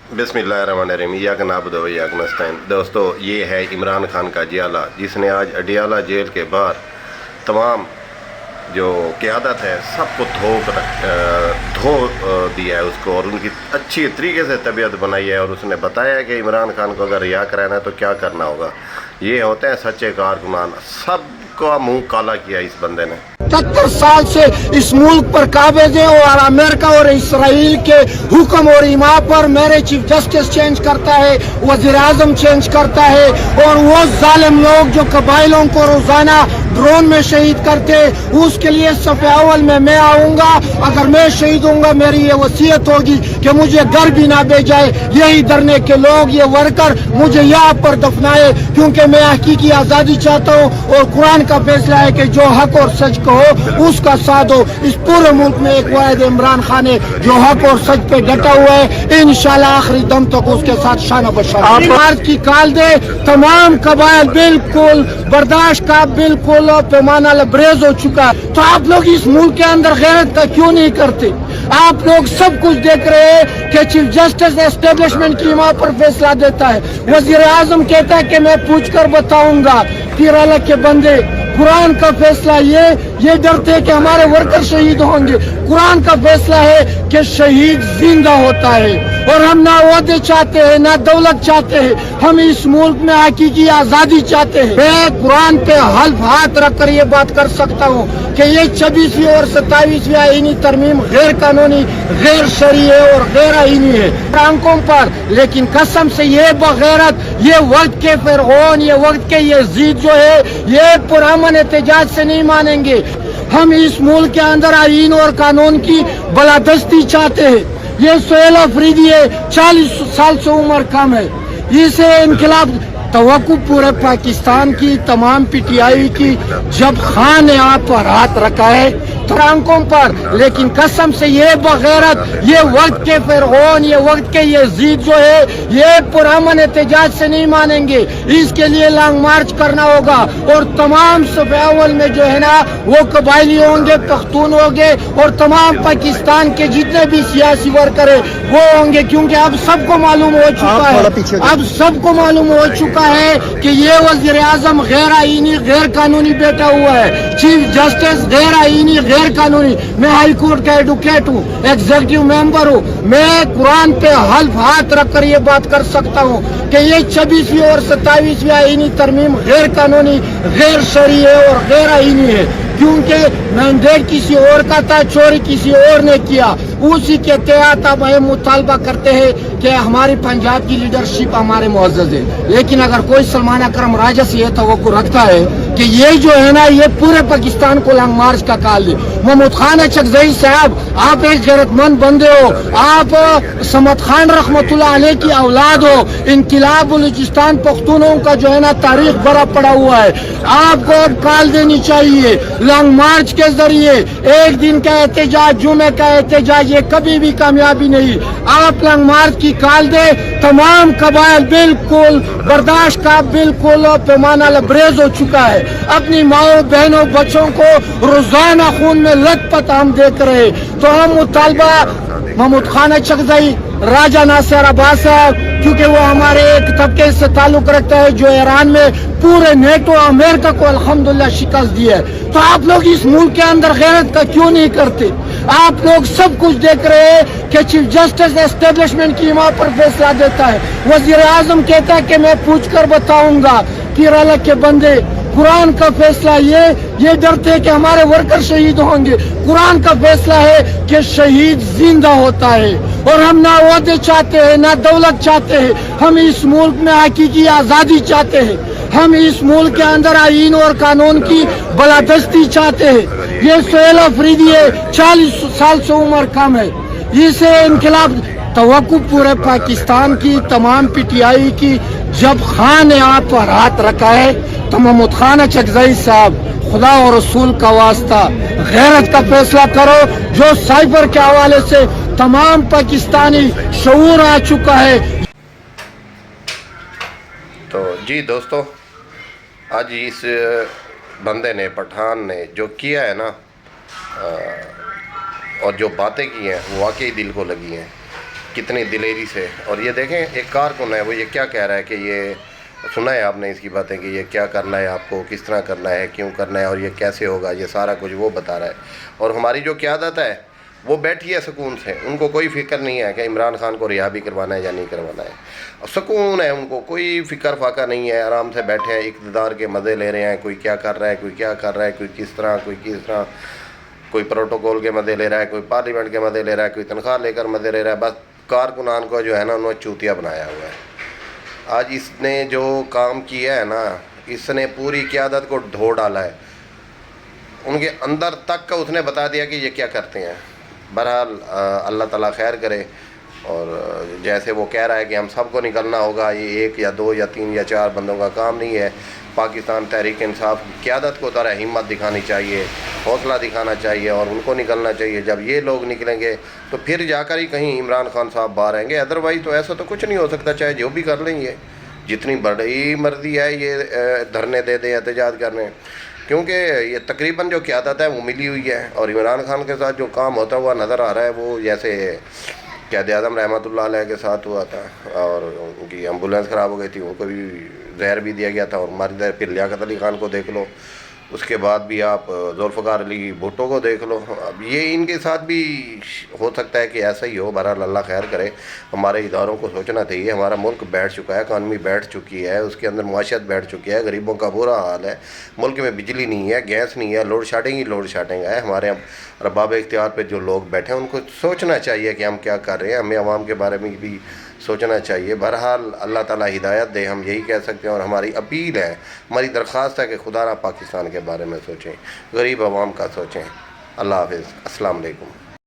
बिस्मिल्लाहिर्रहमानिर्रहीम इय्याक नअबुदु व इय्याक नस्तईन। दोस्तों, ये है इमरान खान का जियाला, जिसने आज अडियाला जेल के बाहर तमाम जो क़यादत है सबको धो दिया है उसको, और उनकी अच्छी तरीके से तबीयत बनाई है। और उसने बताया है कि इमरान खान को अगर रिहा कराना है तो क्या करना होगा। ये होते हैं सच्चे कारकुनान। सबका मुंह काला किया इस बंदे ने। 70 साल से इस मुल्क पर काबिज है और अमेरिका और इसराइल के हुक्म और इमा पर मेरे चीफ जस्टिस चेंज करता है, वज़ीर आज़म चेंज करता है, और वो जालिम लोग जो कबाइलों को रोजाना ड्रोन में शहीद करते, उसके लिए सफ़े अव्वल में मैं आऊँगा। अगर मैं शहीद हूँगा मेरी ये वसीयत होगी कि मुझे घर भी ना भेजाए, यही धरने के लोग, ये वर्कर मुझे यहाँ पर दफनाए, क्योंकि मैं हकीकी आज़ादी चाहता हूँ। और कुरान का फैसला है कि जो हक और सच को उसका साथ हो। इस पूरे मुल्क में एक वाहिद इमरान खान है जो हक और सच पे डटा हुआ है। इंशाल्लाह आखिरी दम तक उसके साथ शाना बशाना। भारत की काल दे तमाम कबाइल बिल्कुल बर्दाश्त का बिल्कुल पैमाना लबरेज हो चुका है। तो आप लोग इस मुल्क के अंदर गैरत का क्यों नहीं करते? आप लोग सब कुछ देख रहे हैं कि चीफ जस्टिस एस्टेब्लिशमेंट की मां पर फैसला देता है, वजीर आजम कहता है कि मैं पूछ कर बताऊंगा। फिर अलग के बंदे कुरान का फैसला ये डरते हैं कि हमारे वर्कर शहीद होंगे। कुरान का फैसला है कि शहीद जिंदा होता है। और हम ना ओहदे चाहते हैं ना दौलत चाहते हैं, हम इस मुल्क में हकीकी आजादी चाहते हैं। मैं कुरान पे हल्फ हाथ रख कर ये बात कर सकता हूँ कि ये 26वीं और 27वीं आईनी तरमीम गैर कानूनी, गैर शरई है और गैर आईनी है आंखों पर। लेकिन कसम से ये बगैरत, ये वक्त के फिरौन, ये वक्त के यजीद जो है, ये पुरअमन एहतजाज से नहीं मानेंगे। हम इस मुल्क के अंदर आईन और कानून की बलादस्ती चाहते हैं। ये सोहेल अफरीदी है, 40 साल से उम्र कम है, इसे इनकलाब तवक्कु पूरे पाकिस्तान की तमाम पीटीआई की, जब खान ने आप पर हाथ रखा है आंखों पर। लेकिन कसम से ये बगैरत, ये वक्त के फिरौन, ये वक्त के यजीद जो है, ये पुरअमन एहतजाज से नहीं मानेंगे। इसके लिए लॉन्ग मार्च करना होगा। और तमाम सफ़े अव्वल में जो है ना वो कबायली होंगे, पख्तून होंगे, और तमाम पाकिस्तान के जितने भी सियासी वर्कर है वो होंगे। क्योंकि अब सबको मालूम हो चुका है, अब सबको मालूम हो चुका है कि ये वज़ीर आज़म गैर आईनी, गैर कानूनी बैठा हुआ है। चीफ जस्टिस गैर आईनी, गैर कानूनी। मैं हाई कोर्ट का एडवोकेट हूँ, एग्जीक्यूटिव मेंबर हूँ। मैं कुरान पे हल्फ हाथ रख कर ये बात कर सकता हूँ कि ये 26वीं और 27वीं आईनी तरमीम गैर कानूनी, गैर शरई है और गैर आईनी है। क्योंकि मैंडेट किसी और का था, चोरी किसी और ने किया। उसी के तहत अब हम मुतालबा करते हैं कि हमारी पंजाब की लीडरशिप हमारे मुअज़्ज़ज़ है। लेकिन अगर कोई सलमान अकरम राजा से ये तवक्को रखता है कि ये जो है ना ये पूरे पाकिस्तान को लॉन्ग मार्च का काल दे। महमूद खान चकजई साहब, आप एक गैरतमंद बंदे हो, आप समद खान रहमतुल्लाह अलैह की औलाद हो। इनकिलाब बलूचिस्तान पख्तूनों का जो है ना तारीख भरा पड़ा हुआ है। आपको अब काल देनी चाहिए लॉन्ग मार्च के जरिए। एक दिन का एहतजाज, जुमे का एहतजाज, ये कभी भी कामयाबी नहीं। आप लॉन्ग मार्च की काल दे। तमाम कबाइल बिल्कुल बर्दाश्त का बिल्कुल पैमाना लबरेज हो चुका है। अपनी माओ बहनों बच्चों को रोजाना खून में लथपथ हम देख रहे। तो हम मुतालबा महमूद खान चकजई, राजा नासिर अब्बास साहब, क्योंकि वो हमारे एक तबके से ताल्लुक रखता है जो ईरान में पूरे नेटो अमेरिका को अल्हम्दुलिल्लाह शिकस्त दी है। तो आप लोग इस मुल्क के अंदर गैरत का क्यों नहीं करते? आप लोग सब कुछ देख रहे हैं कि चीफ जस्टिस एस्टेब्लिशमेंट की मां पर फैसला देता है, वजीर आजम कहता है कि मैं पूछ कर बताऊंगा। फिर अलग के बंदे कुरान का फैसला ये डरते हैं कि हमारे वर्कर शहीद होंगे। कुरान का फैसला है कि शहीद जिंदा होता है। और हम ना ओहदे चाहते हैं ना दौलत चाहते हैं, हम इस मुल्क में हकीकी आजादी चाहते हैं। हम इस मुल्क के अंदर आईन और कानून की बलादस्ती चाहते हैं। ये सोहेल अफरीदी है, 40 साल से उम्र कम है, इसे इनकलाब तवक्कु पूरे पाकिस्तान की तमाम पीटीआई की, जब खान ने आप पर हाथ रखा है तो महमूद खान चकजई साहब, खुदा और रसूल का वास्ता गैरत का फैसला करो। जो साइबर के हवाले से तमाम पाकिस्तानी शऊर आ चुका है। तो जी दोस्तों, आज इस बंदे ने, पठान ने जो किया है ना, और जो बातें की हैं वो वाकई दिल को लगी हैं। کتنی دلیری سے. اور یہ دیکھیں ایک کارکن ہے, وہ یہ کیا کہہ رہا ہے کہ یہ سنا ہے آپ نے اس کی باتیں کہ یہ کیا کرنا ہے, آپ کو کس طرح کرنا ہے, کیوں کرنا ہے اور یہ کیسے ہوگا, یہ سارا کچھ وہ بتا رہا ہے. اور ہماری جو قیادت ہے وہ بیٹھی ہے سکون سے, ان کو کوئی فکر نہیں ہے کہ عمران خان کو رہا بھی کروانا ہے یا نہیں کروانا ہے. سکون ہے, ان کو کوئی فکر فاقہ نہیں ہے, آرام سے بیٹھے ہیں, اقتدار کے مزے لے رہے ہیں. کوئی کیا کر رہا ہے, کوئی کیا کر رہا ہے, کوئی کس طرح, کوئی پروٹوکول کے مزے لے رہا ہے, کوئی پارلیمنٹ کے مزے لے رہا ہے, کوئی تنخواہ لے کر مزے لے رہا ہے. بس کارکنان کو جو ہے نا انہوں نے چوتیا بنایا ہوا ہے. آج اس نے جو کام کیا ہے نا, اس نے پوری قیادت کو دھو ڈالا ہے, ان کے اندر تک کا اس نے بتا دیا کہ یہ کیا کرتے ہیں. بہرحال اللہ تعالیٰ خیر کرے. اور جیسے وہ کہہ رہا ہے کہ ہم سب کو نکلنا ہوگا, یہ 1 یا 2 یا 3 یا 4 بندوں کا کام نہیں ہے. پاکستان تحریک انصاف کی قیادت کو ذرا ہمت دکھانی چاہیے, حوصلہ دکھانا چاہیے, اور ان کو نکلنا چاہیے. جب یہ لوگ نکلیں گے تو پھر جا کر ہی کہیں عمران خان صاحب باہر آئیں گے. ادروائز تو ایسا تو کچھ نہیں ہو سکتا, چاہے جو بھی کر لیں. یہ جتنی بڑی مرضی ہے یہ دھرنے دے دیں, احتجاج کرنے, کیونکہ یہ تقریباً جو قیادت ہے وہ ملی ہوئی ہے. اور عمران خان کے ساتھ جو کام ہوتا ہوا نظر آ رہا ہے وہ جیسے قائد اعظم رحمۃ اللہ علیہ کے ساتھ ہوا تھا, اور ان کی ایمبولینس خراب ہو گئی تھی, ان کو بھی زہر بھی دیا گیا تھا. اور ہماری ادھر پھر لیاقت علی خان کو دیکھ لو, اس کے بعد بھی آپ ذوالفقار علی بھٹو کو دیکھ لو. اب یہ ان کے ساتھ بھی ہو سکتا ہے کہ ایسا ہی ہو. بہرحال اللہ خیر کرے. ہمارے اداروں کو سوچنا چاہیے. ہمارا ملک بیٹھ چکا ہے, اکانومی بیٹھ چکی ہے, اس کے اندر معاشیت بیٹھ چکی ہے, غریبوں کا برا حال ہے. ملک میں بجلی نہیں ہے, گیس نہیں ہے, لوڈ شیڈنگ ہی لوڈ شیڈنگ ہے. ہمارے ارباب اختیار پہ جو لوگ بیٹھے ہیں ان کو سوچنا چاہیے کہ ہم کیا کر رہے ہیں. ہمیں عوام کے بارے میں بھی سوچنا چاہیے. بہرحال اللہ تعالیٰ ہدایت دے, ہم یہی کہہ سکتے ہیں. اور ہماری اپیل ہے, ہماری درخواست ہے کہ خدا نہ پاکستان کے بارے میں سوچیں, غریب عوام کا سوچیں. اللہ حافظ. السلام علیکم.